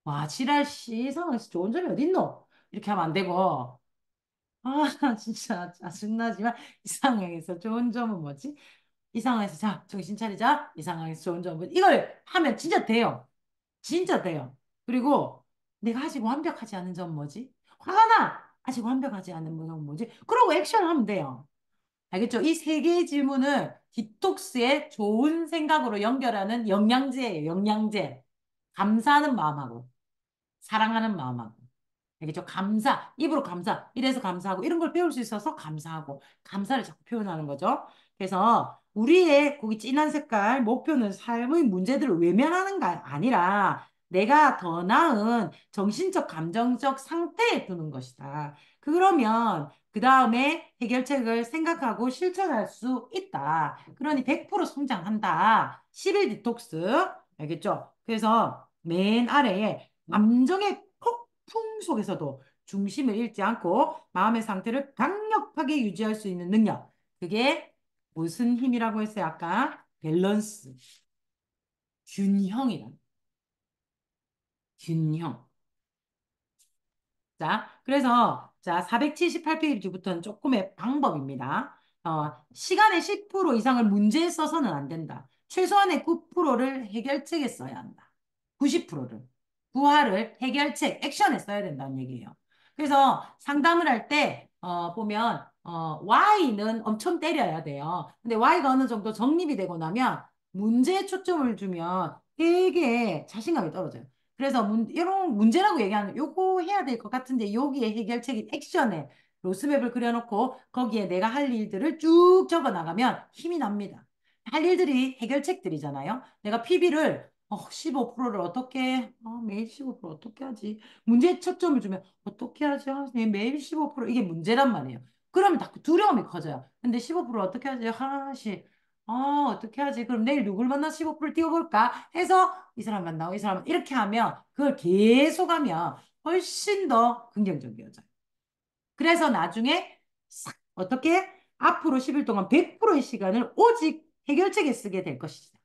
와, 지랄 씨, 이 상황에서 좋은 점이 어딨노? 이렇게 하면 안 되고. 아, 진짜 짜증나지만 이 상황에서 좋은 점은 뭐지? 이 상황에서 자, 정신 차리자. 이 상황에서 좋은 점은 이걸 하면 진짜 돼요. 진짜 돼요. 그리고 내가 아직 완벽하지 않은 점 뭐지? 화가 나! 아직 완벽하지 않은 점 뭐지? 그러고 액션하면 돼요. 알겠죠? 이 세 개의 질문을 디톡스의 좋은 생각으로 연결하는 영양제예요. 영양제. 감사하는 마음하고 사랑하는 마음하고. 알겠죠? 감사, 입으로 감사, 이래서 감사하고, 이런 걸 배울 수 있어서 감사하고, 감사를 자꾸 표현하는 거죠. 그래서 우리의 거기 진한 색깔, 목표는 삶의 문제들을 외면하는가 아니라 내가 더 나은 정신적, 감정적 상태에 두는 것이다. 그러면 그 다음에 해결책을 생각하고 실천할 수 있다. 그러니 100% 성장한다. 10일 디톡스. 알겠죠? 그래서 맨 아래에 감정의 폭풍 속에서도 중심을 잃지 않고 마음의 상태를 강력하게 유지할 수 있는 능력. 그게 무슨 힘이라고 했어요? 아까 밸런스, 균형이란 균형. 자, 그래서 자, 478페이지부터는 조금의 방법입니다. 시간의 10% 이상을 문제에 써서는 안 된다. 최소한의 9%를 해결책에 써야 한다. 90%를. 구하를 해결책, 액션에 써야 된다는 얘기예요. 그래서 상담을 할 때, 보면, Y는 엄청 때려야 돼요. 근데 Y가 어느 정도 정립이 되고 나면 문제에 초점을 주면 되게 자신감이 떨어져요. 그래서 이런 문제라고 얘기하는 요거 해야 될 것 같은데 여기에 해결책이 액션에 로스맵을 그려놓고 거기에 내가 할 일들을 쭉 적어 나가면 힘이 납니다. 할 일들이 해결책들이잖아요. 내가 PB를 15%를 어떻게 매일 15% 어떻게 하지? 문제에 초점을 주면 어떻게 하지? 매일 15% 이게 문제란 말이에요. 그러면 자꾸 두려움이 커져요. 근데 15% 어떻게 하지? 하나씩 어떻게 하지? 그럼 내일 누굴 만나 15% 뛰어볼까? 해서 이 사람 만나고 이 사람 이렇게 하면 그걸 계속 하면 훨씬 더 긍정적이어져요. 그래서 나중에 싹 어떻게 앞으로 10일 동안 100%의 시간을 오직 해결책에 쓰게 될 것이다.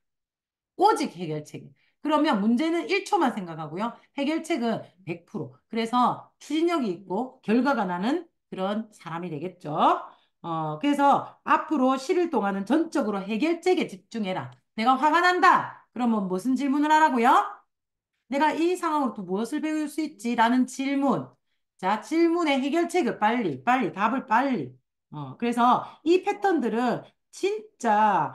오직 해결책에. 그러면 문제는 1초만 생각하고요. 해결책은 100%. 그래서 추진력이 있고 결과가 나는 그런 사람이 되겠죠. 그래서 앞으로 10일 동안은 전적으로 해결책에 집중해라. 내가 화가 난다. 그러면 무슨 질문을 하라고요? 내가 이 상황으로 또 무엇을 배울 수 있지? 라는 질문. 자, 질문의 해결책을 빨리, 빨리, 답을 빨리. 그래서 이 패턴들은 진짜,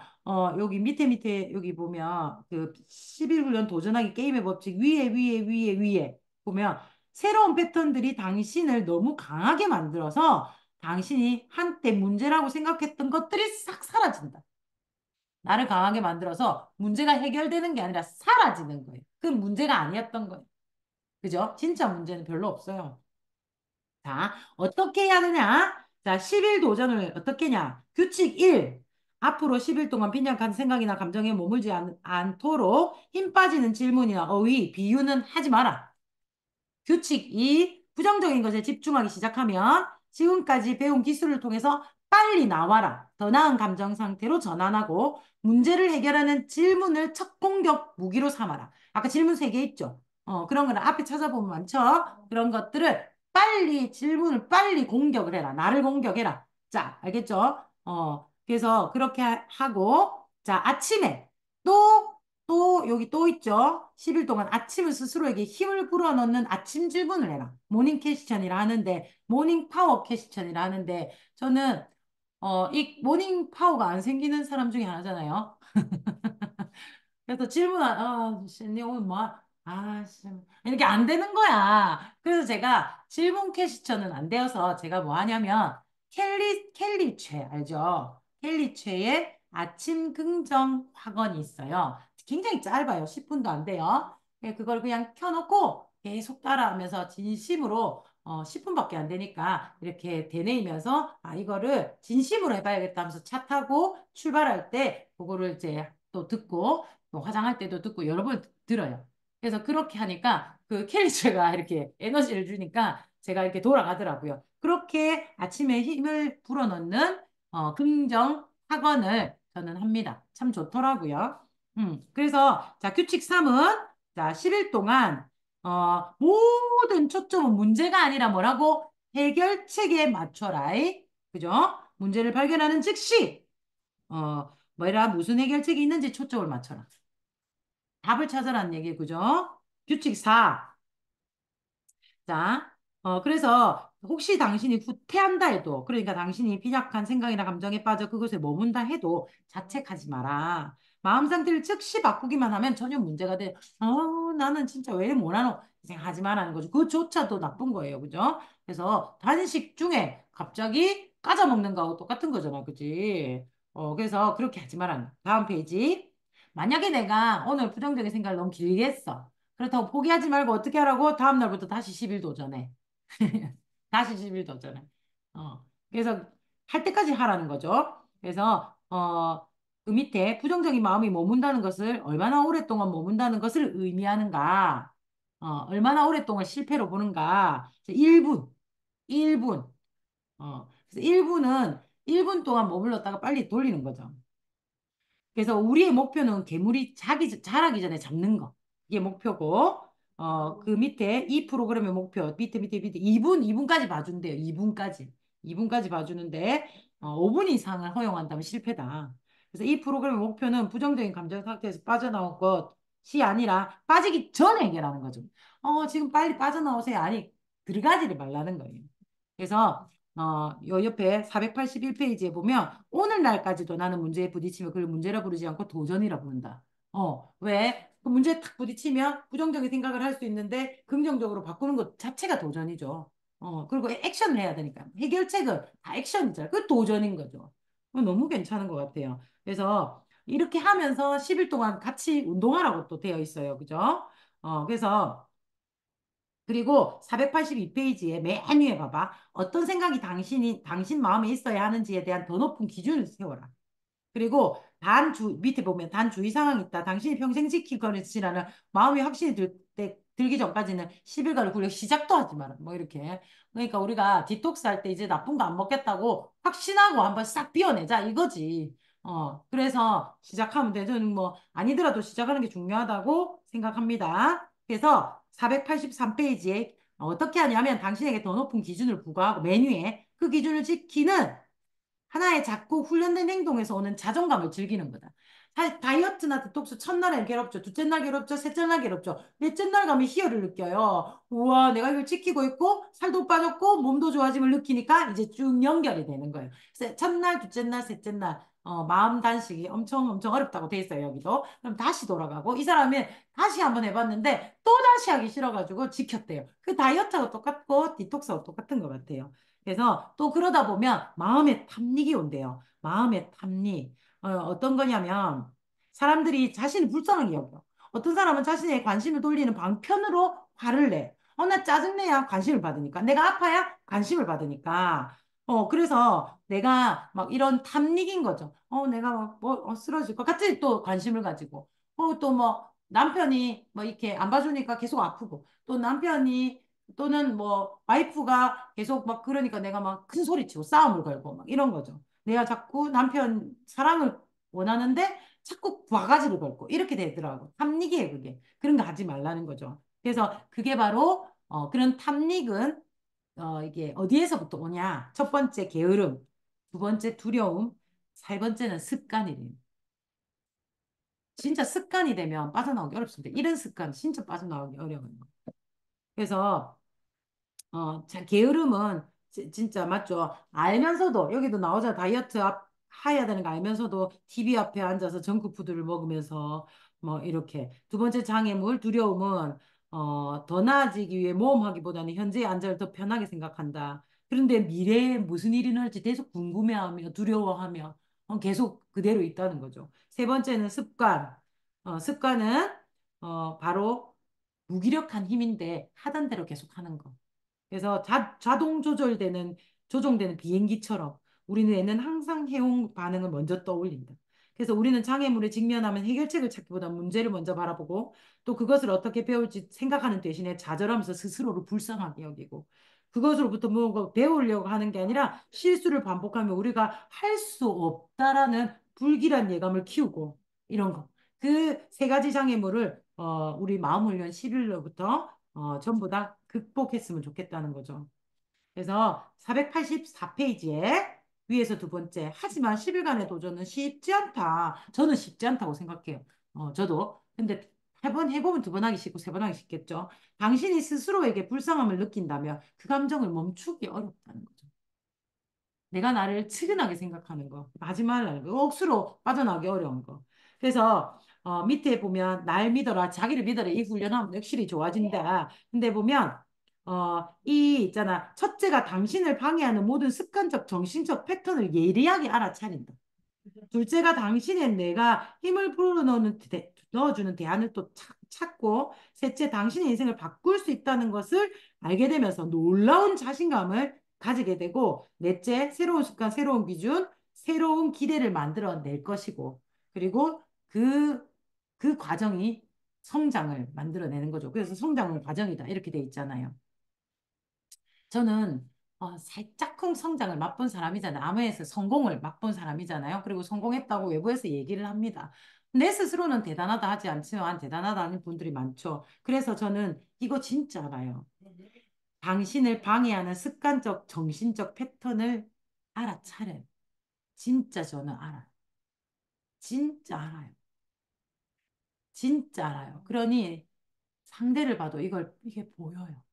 여기 밑에 여기 보면 그 11훈련 도전하기 게임의 법칙 위에 보면 새로운 패턴들이 당신을 너무 강하게 만들어서 당신이 한때 문제라고 생각했던 것들이 싹 사라진다. 나를 강하게 만들어서 문제가 해결되는 게 아니라 사라지는 거예요. 그 문제가 아니었던 거예요. 그죠? 진짜 문제는 별로 없어요. 자, 어떻게 해야 되냐? 자, 10일 도전을 어떻게 냐? 규칙 1. 앞으로 10일 동안 빈약한 생각이나 감정에 머물지 않도록 힘 빠지는 질문이나 어휘, 비유는 하지 마라. 규칙 2. 부정적인 것에 집중하기 시작하면 지금까지 배운 기술을 통해서 빨리 나와라. 더 나은 감정 상태로 전환하고 문제를 해결하는 질문을 첫 공격 무기로 삼아라. 아까 질문 3개 있죠? 그런 거는 앞에 찾아보면 많죠? 그런 것들을 빨리 질문을 빨리 공격을 해라. 나를 공격해라. 자, 알겠죠? 그래서 그렇게 하고 자, 아침에 또 여기 또 있죠. 10일 동안 아침을 스스로에게 힘을 불어넣는 아침 질문을 해라. 모닝 퀘스천이라 하는데 모닝 파워 퀘스천이라 하는데 저는 이 모닝 파워가 안 생기는 사람 중에 하나잖아요. 그래서 씨, 오늘 뭐, 씨, 이렇게 안 되는 거야. 그래서 제가 질문 퀘스천은 안 되어서 제가 뭐 하냐면, 켈리 최, 알죠? 켈리 최의 아침 긍정 학원이 있어요. 굉장히 짧아요. 10분도 안 돼요. 그걸 그냥 켜놓고 계속 따라하면서 진심으로 10분밖에 안 되니까 이렇게 되뇌이면서 이거를 진심으로 해봐야겠다 하면서 차 타고 출발할 때 그거를 이제 또 듣고 또 화장할 때도 듣고 여러 번 들어요. 그래서 그렇게 하니까 그 캘리체가 이렇게 에너지를 주니까 제가 이렇게 돌아가더라고요. 그렇게 아침에 힘을 불어넣는 긍정 학원을 저는 합니다. 참 좋더라고요. 그래서 자 규칙 3은 자 10일 동안 모든 초점은 문제가 아니라 뭐라고 해결책에 맞춰라. 그죠? 문제를 발견하는 즉시 뭐라 무슨 해결책이 있는지 초점을 맞춰라. 답을 찾아라는 얘기, 그죠? 규칙 4. 자, 그래서 혹시 당신이 후퇴한다 해도, 그러니까 당신이 빈약한 생각이나 감정에 빠져 그것에 머문다 해도 자책하지 마라. 마음 상태를 즉시 바꾸기만 하면 전혀 문제가 돼. 나는 진짜 왜 못하노? 생각하지 말라는 거죠. 그조차도 나쁜 거예요. 그죠? 그래서 단식 중에 갑자기 까자 먹는 거하고 똑같은 거잖아. 그지? 그래서 그렇게 하지 말라. 다음 페이지. 만약에 내가 오늘 부정적인 생각을 너무 길게 했어. 그렇다고 포기하지 말고 어떻게 하라고? 다음 날부터 다시 10일 도전해. 다시 10일 도전해. 그래서 할 때까지 하라는 거죠. 그래서 그 밑에 부정적인 마음이 머문다는 것을 얼마나 오랫동안 머문다는 것을 의미하는가? 얼마나 오랫동안 실패로 보는가? 1분, 1분. 그래서 1분은 1분 동안 머물렀다가 빨리 돌리는 거죠. 그래서 우리의 목표는 괴물이 자라기 전에 잡는 거. 이게 목표고, 그 밑에 이 프로그램의 목표, 밑에 2분까지 봐준대요. 2분까지. 2분까지 봐주는데, 5분 이상을 허용한다면 실패다. 그래서 이 프로그램의 목표는 부정적인 감정 상태에서 빠져나온 것이 아니라 빠지기 전에 해결하는 거죠. 지금 빨리 빠져나오세요. 아니, 들어가지를 말라는 거예요. 그래서 요 옆에 481페이지에 보면 오늘날까지도 나는 문제에 부딪히며 그걸 문제라 부르지 않고 도전이라 부른다. 왜? 그 문제에 탁 부딪히면 부정적인 생각을 할 수 있는데 긍정적으로 바꾸는 것 자체가 도전이죠. 그리고 액션을 해야 되니까. 해결책은 다 액션이잖아요. 그 도전인 거죠. 너무 괜찮은 것 같아요. 그래서 이렇게 하면서 10일 동안 같이 운동하라고 또 되어 있어요. 그죠? 그래서 그리고 482페이지에 맨 위에 봐봐. 어떤 생각이 당신 마음에 있어야 하는지에 대한 더 높은 기준을 세워라. 그리고 밑에 보면 단 주의 사항이 있다. 당신이 평생 지킬 것이라는 마음이 확신이 들기 전까지는 10일간을 굴려 시작도 하지 마라. 뭐 이렇게. 그러니까 우리가 디톡스 할 때 이제 나쁜 거 안 먹겠다고 확신하고 한번 싹 비워내자 이거지. 그래서 시작하면 돼. 저는 뭐 아니더라도 시작하는 게 중요하다고 생각합니다. 그래서 483페이지에 어떻게 하냐면 당신에게 더 높은 기준을 부과하고 메뉴에 그 기준을 지키는 하나의 작고 훈련된 행동에서 오는 자존감을 즐기는 거다. 사실 다이어트나 디톡스 첫날엔 괴롭죠. 둘째 날 괴롭죠. 셋째 날 괴롭죠. 넷째 날 가면 희열을 느껴요. 우와, 내가 이걸 지키고 있고 살도 빠졌고 몸도 좋아짐을 느끼니까 이제 쭉 연결이 되는 거예요. 그래서 첫날, 둘째 날, 셋째 날 마음 단식이 엄청 엄청 어렵다고 돼 있어요. 여기도. 그럼 다시 돌아가고 이 사람은 다시 한번 해봤는데 또 다시 하기 싫어가지고 지켰대요. 그 다이어트하고 똑같고 디톡스하고 똑같은 것 같아요. 그래서 또 그러다 보면 마음의 탐닉이 온대요. 마음의 탐닉. 어떤 거냐면 사람들이 자신이 불쌍하게 여겨. 어떤 사람은 자신의 관심을 돌리는 방편으로 화를 내. 나 짜증내야 관심을 받으니까. 내가 아파야 관심을 받으니까. 그래서 내가 막 이런 탐닉인 거죠. 내가 막 뭐, 쓰러질 것 같이 또 관심을 가지고. 또 뭐, 남편이 뭐 이렇게 안 봐주니까 계속 아프고. 또 남편이 또는 뭐, 와이프가 계속 막 그러니까 내가 막 큰 소리 치고 싸움을 걸고 막 이런 거죠. 내가 자꾸 남편 사랑을 원하는데 자꾸 바가지를 걸고 이렇게 되더라고. 탐닉이에요, 그게. 그런 거 하지 말라는 거죠. 그래서 그게 바로 그런 탐닉은 이게 어디에서부터 오냐? 첫 번째 게으름, 두 번째 두려움, 세 번째는 습관이래요. 진짜 습관이 되면 빠져나오기 어렵습니다. 이런 습관 진짜 빠져나오기 어려워요. 그래서 자, 게으름은 진짜 맞죠. 알면서도 여기도 나오자 다이어트 해야 되는 거 알면서도 TV 앞에 앉아서 정크푸드를 먹으면서 뭐 이렇게 두 번째 장애물 두려움은 더 나아지기 위해 모험하기보다는 현재의 안전을 더 편하게 생각한다. 그런데 미래에 무슨 일이 날지 계속 궁금해하며 두려워하며 계속 그대로 있다는 거죠. 세 번째는 습관. 습관은 바로 무기력한 힘인데 하던 대로 계속 하는 거. 그래서 자동 조종되는 비행기처럼 우리는 애는 항상 해온 반응을 먼저 떠올린다. 그래서 우리는 장애물에 직면하면 해결책을 찾기보다 문제를 먼저 바라보고 또 그것을 어떻게 배울지 생각하는 대신에 좌절하면서 스스로를 불쌍하게 여기고 그것으로부터 뭔가 배우려고 하는 게 아니라 실수를 반복하면 우리가 할 수 없다라는 불길한 예감을 키우고 이런 거. 그 세 가지 장애물을 우리 마음훈련 11일로부터 전부 다 극복했으면 좋겠다는 거죠. 그래서 484페이지에 위에서 두 번째, 하지만 10일간의 도전은 쉽지 않다. 저는 쉽지 않다고 생각해요. 저도. 근데 해보면 두 번 하기 쉽고 세 번 하기 쉽겠죠. 당신이 스스로에게 불쌍함을 느낀다면 그 감정을 멈추기 어렵다는 거죠. 내가 나를 측은하게 생각하는 거, 하지 말라는 거, 억수로 빠져나가기 어려운 거. 그래서 밑에 보면 날 믿어라, 자기를 믿어라 이 훈련하면 확실히 좋아진다. 근데 보면 이 있잖아 첫째가 당신을 방해하는 모든 습관적 정신적 패턴을 예리하게 알아차린다. 둘째가 당신의 내가 힘을 불어넣는 넣어주는 대안을 또 찾고 셋째 당신의 인생을 바꿀 수 있다는 것을 알게 되면서 놀라운 자신감을 가지게 되고 넷째 새로운 습관 새로운 기준 새로운 기대를 만들어낼 것이고 그리고 그 과정이 성장을 만들어내는 거죠. 그래서 성장은 과정이다 이렇게 돼 있잖아요. 저는 살짝쿵 성장을 맛본 사람이잖아요. 암회에서 성공을 맛본 사람이잖아요. 그리고 성공했다고 외부에서 얘기를 합니다. 내 스스로는 대단하다 하지 않지만 대단하다는 분들이 많죠. 그래서 저는 이거 진짜 알아요. 당신을 방해하는 습관적 정신적 패턴을 알아차려요. 진짜 저는 알아요. 진짜 알아요. 진짜 알아요. 그러니 상대를 봐도 이게 보여요.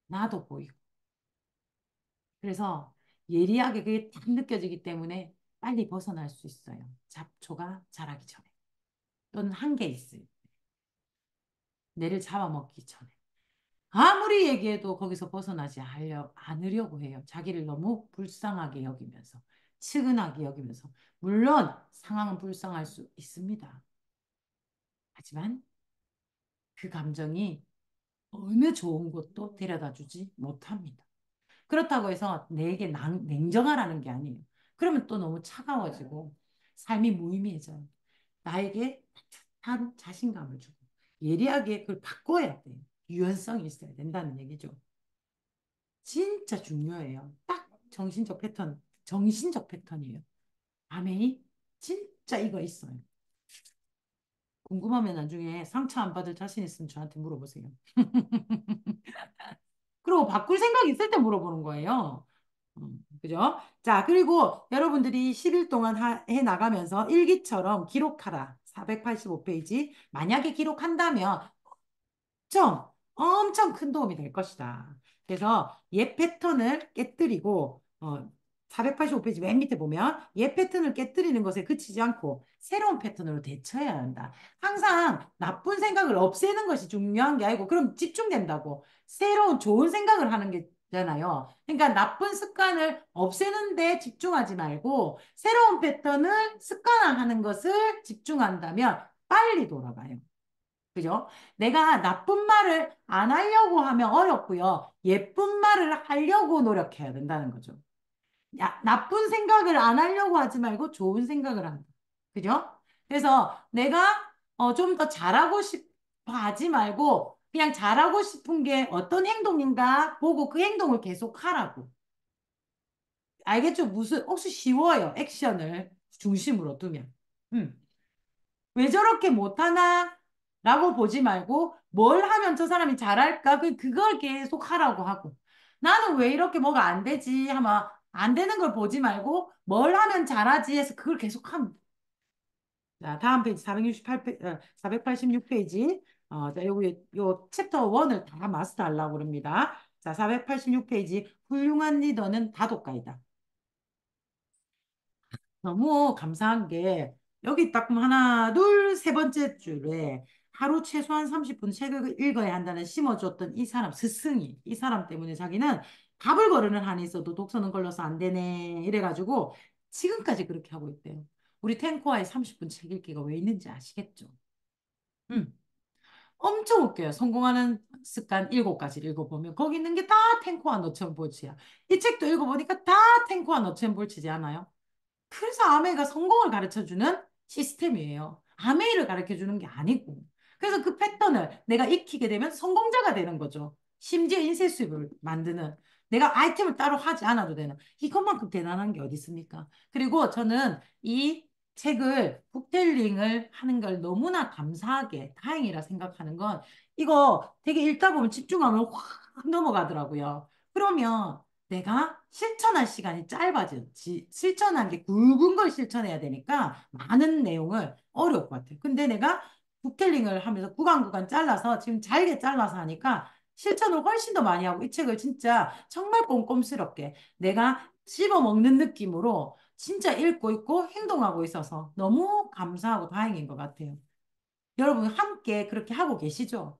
나도 보이고. 그래서 예리하게 그게 딱 느껴지기 때문에 빨리 벗어날 수 있어요. 잡초가 자라기 전에. 또는 한계 있어요. 뇌를 잡아먹기 전에. 아무리 얘기해도 거기서 벗어나지 않으려고 해요. 자기를 너무 불쌍하게 여기면서, 측은하게 여기면서. 물론 상황은 불쌍할 수 있습니다. 하지만 그 감정이 어느 좋은 곳도 데려다 주지 못합니다. 그렇다고 해서 내게 냉정하라는 게 아니에요. 그러면 또 너무 차가워지고 삶이 무의미해져요. 나에게 따뜻한 자신감을 주고 예리하게 그걸 바꿔야 돼요. 유연성이 있어야 된다는 얘기죠. 진짜 중요해요. 딱 정신적 패턴이에요. 아메이 진짜 이거 있어요. 궁금하면 나중에 상처 안 받을 자신 있으면 저한테 물어보세요. 그리고 바꿀 생각 있을 때 물어보는 거예요. 그죠? 자, 그리고 여러분들이 10일 동안 해 나가면서 일기처럼 기록하라. 485페이지. 만약에 기록한다면 엄청 큰 도움이 될 것이다. 그래서 옛 패턴을 깨뜨리고 485페이지 맨 밑에 보면 옛 패턴을 깨뜨리는 것에 그치지 않고 새로운 패턴으로 대처해야 한다. 항상 나쁜 생각을 없애는 것이 중요한 게 아니고 그럼 집중된다고. 새로운 좋은 생각을 하는 게 잖아요. 그러니까 나쁜 습관을 없애는 데 집중하지 말고 새로운 패턴을 습관화하는 것을 집중한다면 빨리 돌아가요. 그죠? 내가 나쁜 말을 안 하려고 하면 어렵고요. 예쁜 말을 하려고 노력해야 된다는 거죠. 나쁜 생각을 안 하려고 하지 말고 좋은 생각을 한다. 그죠? 그래서 내가 좀 더 잘하고 싶어 하지 말고 그냥 잘하고 싶은 게 어떤 행동인가 보고 그 행동을 계속 하라고. 알겠죠? 무슨, 혹시 쉬워요. 액션을 중심으로 두면. 음. 왜 저렇게 못하나? 라고 보지 말고 뭘 하면 저 사람이 잘할까? 그걸 계속 하라고 하고. 나는 왜 이렇게 뭐가 안 되지? 하면 안 되는 걸 보지 말고 뭘 하면 잘하지 해서 그걸 계속 하면 돼. 자, 다음 페이지 468페이지, 486페이지. 자, 요 챕터 1을 다 마스터하려고 그럽니다. 자, 486페이지. 훌륭한 리더는 다독가이다. 너무 감사한 게 여기 딱 보면 하나, 둘, 세 번째 줄에 하루 최소한 30분 책을 읽어야 한다는 심어줬던 이 사람, 스승이 이 사람 때문에 자기는 밥을 거르는 한이 있어도 독서는 걸러서 안 되네 이래가지고 지금까지 그렇게 하고 있대요. 우리 탱코아에 30분 책 읽기가 왜 있는지 아시겠죠? 음. 엄청 웃겨요. 성공하는 습관 7가지를 읽어보면 거기 있는 게 다 탱코아 너천 볼치야. 이 책도 읽어보니까 다 탱코아 너천 볼치지 않아요? 그래서 아메이가 성공을 가르쳐주는 시스템이에요. 아메이를 가르쳐주는 게 아니고. 그래서 그 패턴을 내가 익히게 되면 성공자가 되는 거죠. 심지어 인쇄 수입을 만드는. 내가 아이템을 따로 하지 않아도 되는. 이것만큼 대단한 게 어디 있습니까? 그리고 저는 이 책을 북텔링을 하는 걸 너무나 감사하게 다행이라 생각하는 건 이거 되게 읽다 보면 집중하면 확 넘어가더라고요. 그러면 내가 실천할 시간이 짧아졌지. 실천한 게 굵은 걸 실천해야 되니까 많은 내용을 어려울 것 같아요. 근데 내가 북텔링을 하면서 구간 구간 잘라서 지금 잘게 잘라서 하니까 실천을 훨씬 더 많이 하고 이 책을 진짜 정말 꼼꼼스럽게 내가 씹어 먹는 느낌으로 진짜 읽고 있고 행동하고 있어서 너무 감사하고 다행인 것 같아요. 여러분 함께 그렇게 하고 계시죠?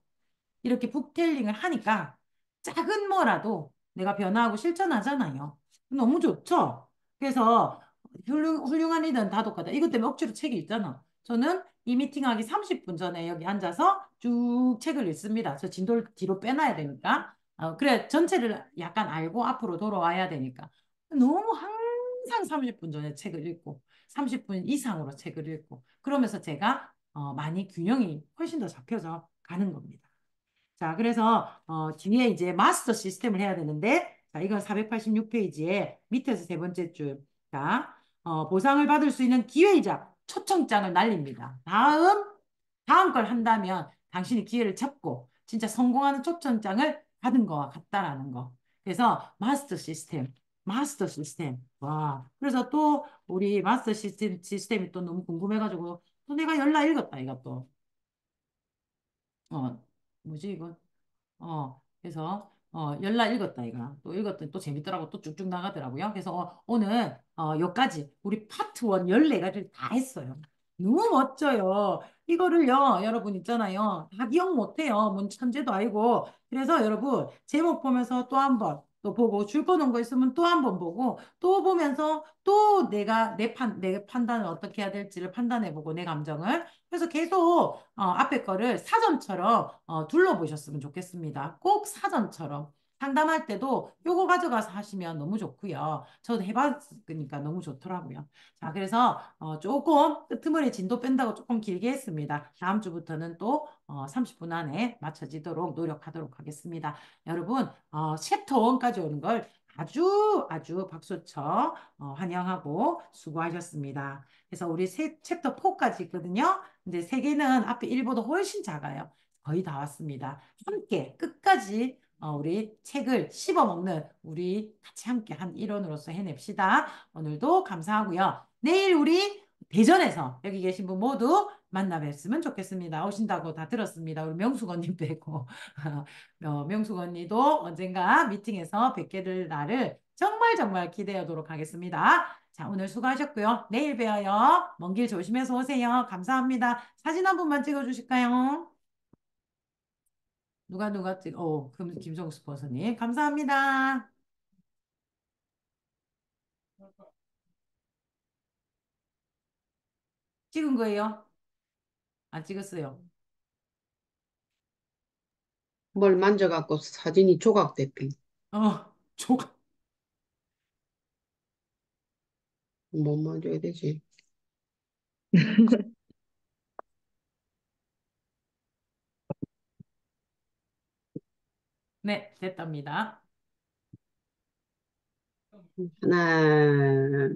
이렇게 북테일링을 하니까 작은 뭐라도 내가 변화하고 실천하잖아요. 너무 좋죠? 그래서 훌륭한 리더는 다독하다. 이것 때문에 억지로 책이 있잖아. 저는 이 미팅하기 30분 전에 여기 앉아서 쭉 책을 읽습니다. 저 진도를 뒤로 빼놔야 되니까. 그래, 전체를 약간 알고 앞으로 돌아와야 되니까. 너무 항상 30분 전에 책을 읽고, 30분 이상으로 책을 읽고, 그러면서 제가 많이 균형이 훨씬 더 잡혀져 가는 겁니다. 자, 그래서 뒤에 이제 마스터 시스템을 해야 되는데, 자, 이건 486페이지에 밑에서 세 번째 줄. 자, 보상을 받을 수 있는 기회이자 초청장을 날립니다. 다음 걸 한다면 당신이 기회를 잡고 진짜 성공하는 초청장을 받은 거와 같다라는 거. 그래서 마스터 시스템. 와. 그래서 또 우리 마스터 시스템이 또 너무 궁금해가지고 또 내가 열라 읽었다, 이것도. 뭐지, 이거? 그래서 열라 읽었다 이거 또 읽었더니 또 재밌더라고 또 쭉쭉 나가더라고요. 그래서 오늘 여기까지 우리 파트 1 14가지를 다 했어요. 너무 멋져요. 이거를요 여러분 있잖아요 다 기억 못해요. 뭔 천재도 아니고. 그래서 여러분 제목 보면서 또 한 번 또 보고 줄 거놓은 거 있으면 또 한 번 보고 또 보면서 또 내가 내 판단을 어떻게 해야 될지를 판단해보고 내 감정을 그래서 계속 앞에 거를 사전처럼 둘러보셨으면 좋겠습니다. 꼭 사전처럼. 상담할 때도 요거 가져가서 하시면 너무 좋고요. 저도 해봤으니까 너무 좋더라고요. 자, 그래서 조금 끄트머리 진도 뺀다고 조금 길게 했습니다. 다음 주부터는 또 30분 안에 맞춰지도록 노력하도록 하겠습니다. 여러분, 챕터 1까지 오는 걸 아주 아주 박수쳐 환영하고 수고하셨습니다. 그래서 우리 챕터 4까지 있거든요. 근데 세 개는 앞에 1보다 훨씬 작아요. 거의 다 왔습니다. 함께 끝까지 우리 책을 씹어먹는 우리 같이 함께 한 일원으로서 해냅시다. 오늘도 감사하고요. 내일 우리 대전에서 여기 계신 분 모두 만나 뵙으면 좋겠습니다. 오신다고 다 들었습니다. 우리 명숙 언님 빼고. 명숙 언니도 언젠가 미팅에서 뵙게 될 날을 정말 정말 기대하도록 하겠습니다. 자, 오늘 수고하셨고요. 내일 봬요. 먼 길 조심해서 오세요. 감사합니다. 사진 한 번만 찍어 주실까요? 누가 그럼 김성수 버섯님 감사합니다. 찍은 거예요? 안 찍었어요. 뭘 만져갖고 사진이 조각됐대. 조각. 뭐 만져야 되지? 네, 됐답니다. 하나,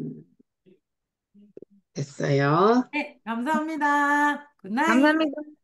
됐어요. 네, 감사합니다. 굿나잇. 감사합니다.